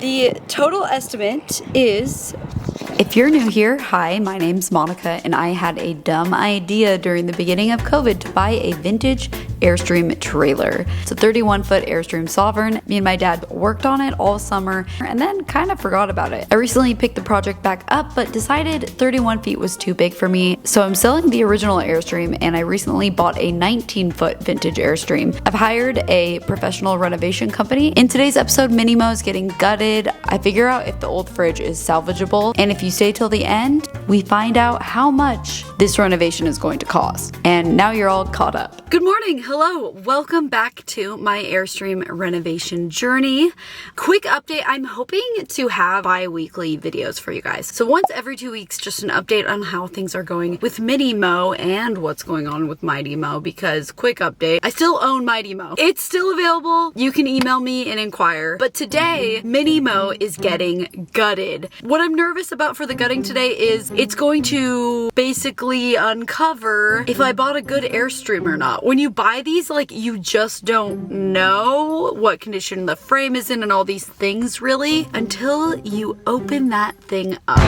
The total estimate is, if you're new here, hi, my name's Monica, and I had a dumb idea during the beginning of COVID to buy a vintage Airstream trailer. It's a 31-foot Airstream Sovereign. Me and my dad worked on it all summer and then kind of forgot about it. I recently picked the project back up, but decided 31 feet was too big for me, so I'm selling the original Airstream, and I recently bought a 19-foot vintage Airstream. I've hired a professional renovation company. In today's episode, Minimo is getting gutted. I figure out if the old fridge is salvageable, and if you stay till the end, we find out how much this renovation is going to cost. And now you're all caught up. Good morning. Hello, welcome back to my Airstream renovation journey. Quick update, I'm hoping to have bi-weekly videos for you guys. So once every 2 weeks, just an update on how things are going with Minimo and what's going on with Mighty Mo, because quick update, I still own Mighty Mo. It's still available. You can email me and inquire. But today, Minimo is getting gutted. What I'm nervous about for the gutting today is it's going to basically uncover if I bought a good Airstream or not. When you buy these, like, you just don't know what condition the frame is in and all these things really until you open that thing up.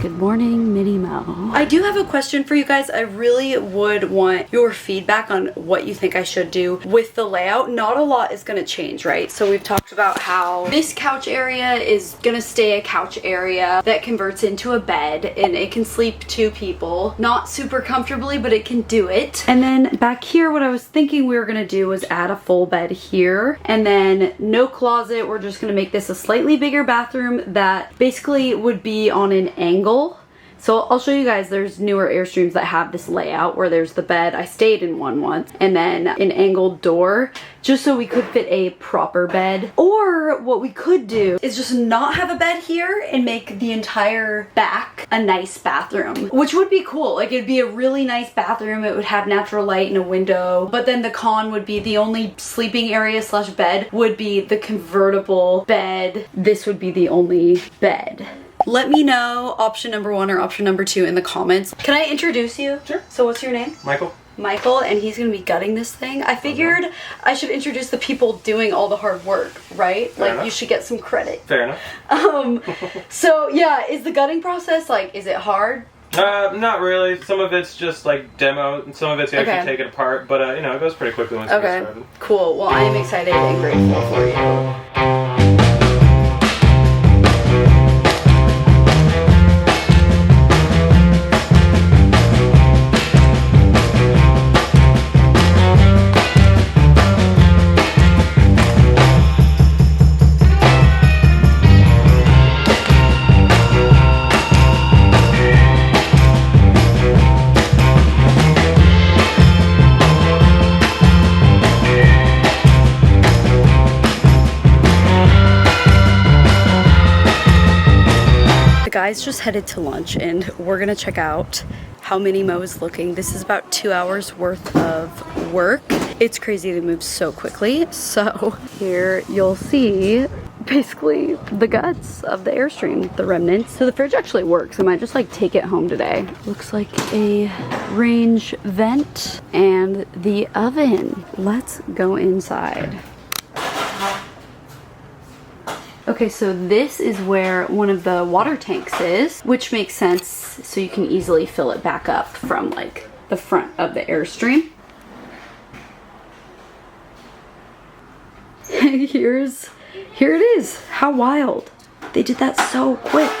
Good morning, Minimo. I do have a question for you guys. I really would want your feedback on what you think I should do with the layout. Not a lot is gonna change, right? So we've talked about how this couch area is gonna stay a couch area that converts into a bed, and it can sleep 2 people. Not super comfortably, but it can do it. And then back here, what I was thinking we were gonna do was add a full bed here, and then no closet. We're just gonna make this a slightly bigger bathroom that basically would be on an angle. So I'll show you guys, there's newer Airstreams that have this layout where there's the bed. I stayed in one once, and then an angled door, just so we could fit a proper bed. Or what we could do is just not have a bed here and make the entire back a nice bathroom, which would be cool. Like, it'd be a really nice bathroom. It would have natural light and a window, but then the con would be the only sleeping area slash bed would be the convertible bed. This would be the only bed. Let me know option number 1 or option number 2 in the comments. Can I introduce you? Sure. So what's your name? Michael. Michael, and he's gonna be gutting this thing. I figured I should introduce the people doing all the hard work, right? Fair enough. You should get some credit. Fair enough. So yeah, is the gutting process, like, is it hard? Not really. Some of it's just like demo, and some of it's you actually take it apart. But you know, it goes pretty quickly once you get started. Cool. Well, I am excited and grateful for you. Guys just headed to lunch, and we're gonna check out how Minimo is looking. This is about 2 hours worth of work. It's crazy to move so quickly. So here you'll see basically the guts of the Airstream, the remnants. So the fridge actually works. I might just like take it home today. Looks like a range vent and the oven. Let's go inside. Okay, so this is where one of the water tanks is, which makes sense, so you can easily fill it back up from like the front of the Airstream. Here it is. How wild. They did that so quick.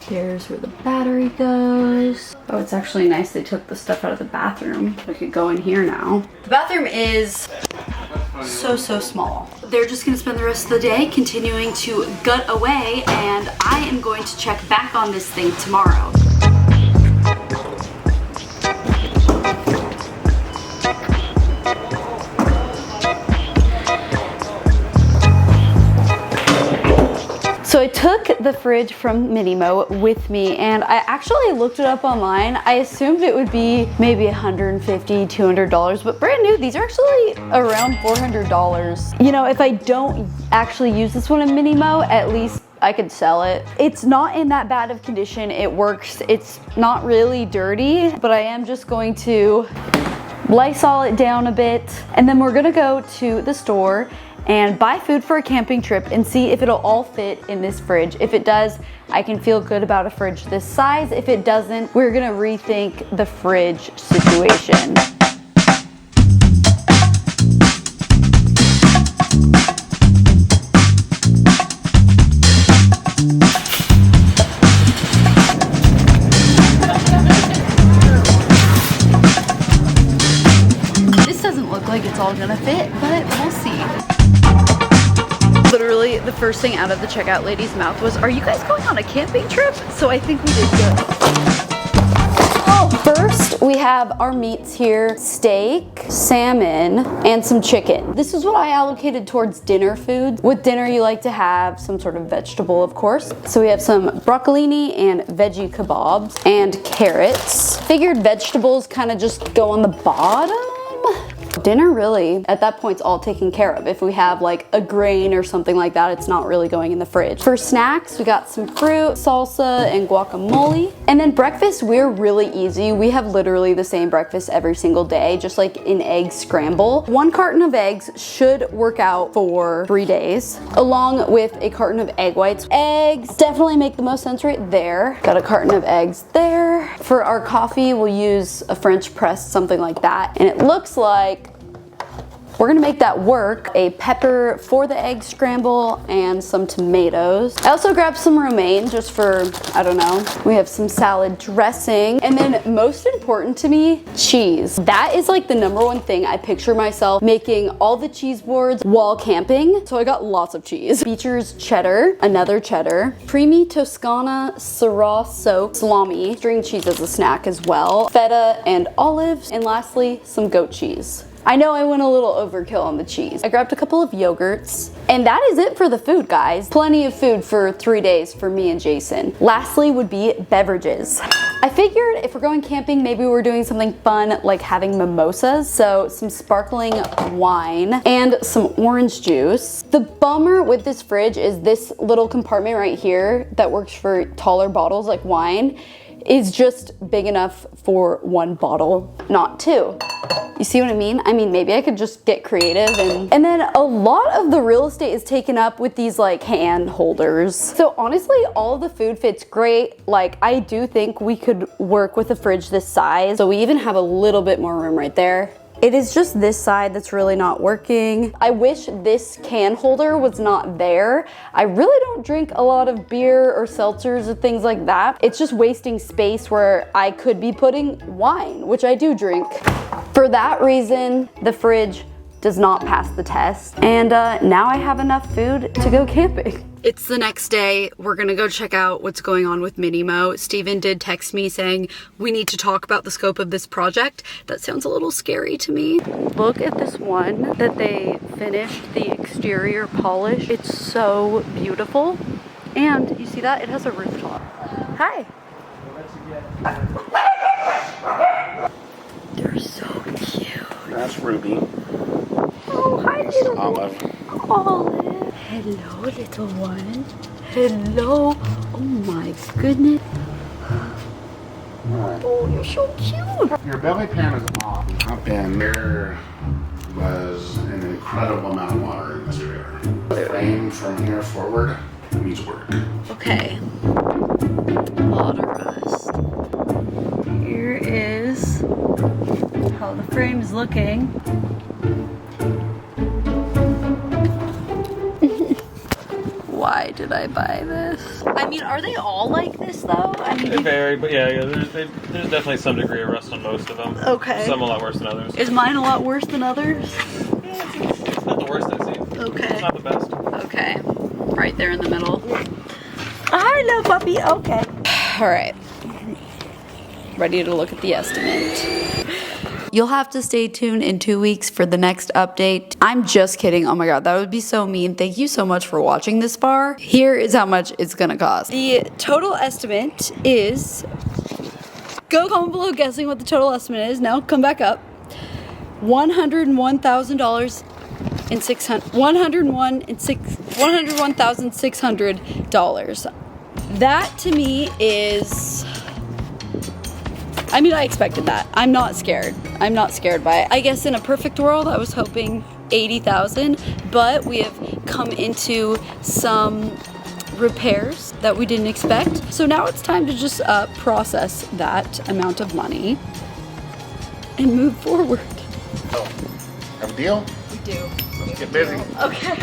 Here's where the battery goes. Oh, it's actually nice they took the stuff out of the bathroom. I could go in here now. The bathroom is so small. They're just gonna spend the rest of the day continuing to gut away, and I am going to check back on this thing tomorrow. So I took the fridge from Minimo with me, and I actually looked it up online. I assumed it would be maybe $150, $200, but brand new, these are actually around $400. You know, if I don't actually use this one in Minimo, at least I could sell it. It's not in that bad of condition. It works. It's not really dirty, but I am just going to Lysol it down a bit, and then we're gonna go to the store and buy food for a camping trip and see if it'll all fit in this fridge. If it does, I can feel good about a fridge this size. If it doesn't, we're gonna rethink the fridge situation. Like it's all gonna fit, but we'll see. Literally, the first thing out of the checkout lady's mouth was, "Are you guys going on a camping trip?" So I think we did good. Oh, first we have our meats here: steak, salmon, and some chicken. This is what I allocated towards dinner food. With dinner, you like to have some sort of vegetable, of course. So we have some broccolini and veggie kebabs and carrots. Figured vegetables kind of just go on the bottom. Dinner really, at that point, is all taken care of. If we have like a grain or something like that, it's not really going in the fridge. For snacks, we got some fruit, salsa, and guacamole. And then breakfast, we're really easy. We have literally the same breakfast every single day, just like an egg scramble. 1 carton of eggs should work out for 3 days, along with a carton of egg whites. Eggs definitely make the most sense right there. Got a carton of eggs there. For our coffee, we'll use a French press, something like that. And it looks like we're gonna make that work. A pepper for the egg scramble and some tomatoes. I also grabbed some romaine just for, I don't know. We have some salad dressing. And then most important to me, cheese. That is like the #1 thing I picture myself making all the cheese boards while camping. So I got lots of cheese. Beecher's cheddar, another cheddar, creamy Toscana Syrah soaked salami, string cheese as a snack as well, feta and olives, and lastly, some goat cheese. I know I went a little overkill on the cheese. I grabbed a couple of yogurts, and that is it for the food, guys. Plenty of food for 3 days for me and Jason. Lastly would be beverages. I figured if we're going camping, maybe we're doing something fun like having mimosas. So some sparkling wine and some orange juice. The bummer with this fridge is this little compartment right here that works for taller bottles like wine is just big enough for 1 bottle, not 2. You see what I mean? I mean, maybe I could just get creative and then a lot of the real estate is taken up with these like hand holders. So honestly, all of the food fits great. Like I do think we could work with a fridge this size. So we even have a little bit more room right there. It is just this side that's really not working. I wish this can holder was not there. I really don't drink a lot of beer or seltzers or things like that. It's just wasting space where I could be putting wine, which I do drink. For that reason, the fridge does not pass the test. And now I have enough food to go camping. It's the next day. We're gonna go check out what's going on with Minimo. Steven did text me saying we need to talk about the scope of this project. That sounds a little scary to me. Look at this one that they finished the exterior polish. It's so beautiful. And you see that? It has a rooftop. Hi. They're so cute. That's Ruby. Oh, hi, little Olive. Olive. Hello, little one. Hello. Oh my goodness. Oh, you're so cute. Your belly pan is off. Up in there was an incredible amount of water in this trailer. The frame from here forward needs work. Okay. A lot of rust. Here is how the frame is looking. Why did I buy this? I mean, are they all like this though? I mean, They vary, but yeah, there's definitely some degree of rust on most of them. Okay. Some a lot worse than others. is mine a lot worse than others? It's not the worst I've seen. Okay. It's not the best. Okay. Right there in the middle. Hi, little puppy. Okay. All right. Ready to look at the estimate. You'll have to stay tuned in 2 weeks for the next update. I'm just kidding. Oh my god, that would be so mean. Thank you so much for watching this far. Here is how much it's gonna cost. The total estimate is... Go comment below guessing what the total estimate is. Now, come back up. $101,600. $101,600. That to me is... I mean, I expected that. I'm not scared. I'm not scared by it. I guess in a perfect world, I was hoping $80,000, but we have come into some repairs that we didn't expect. So now it's time to just process that amount of money and move forward. So, have a deal? We do. Let's get busy. Okay.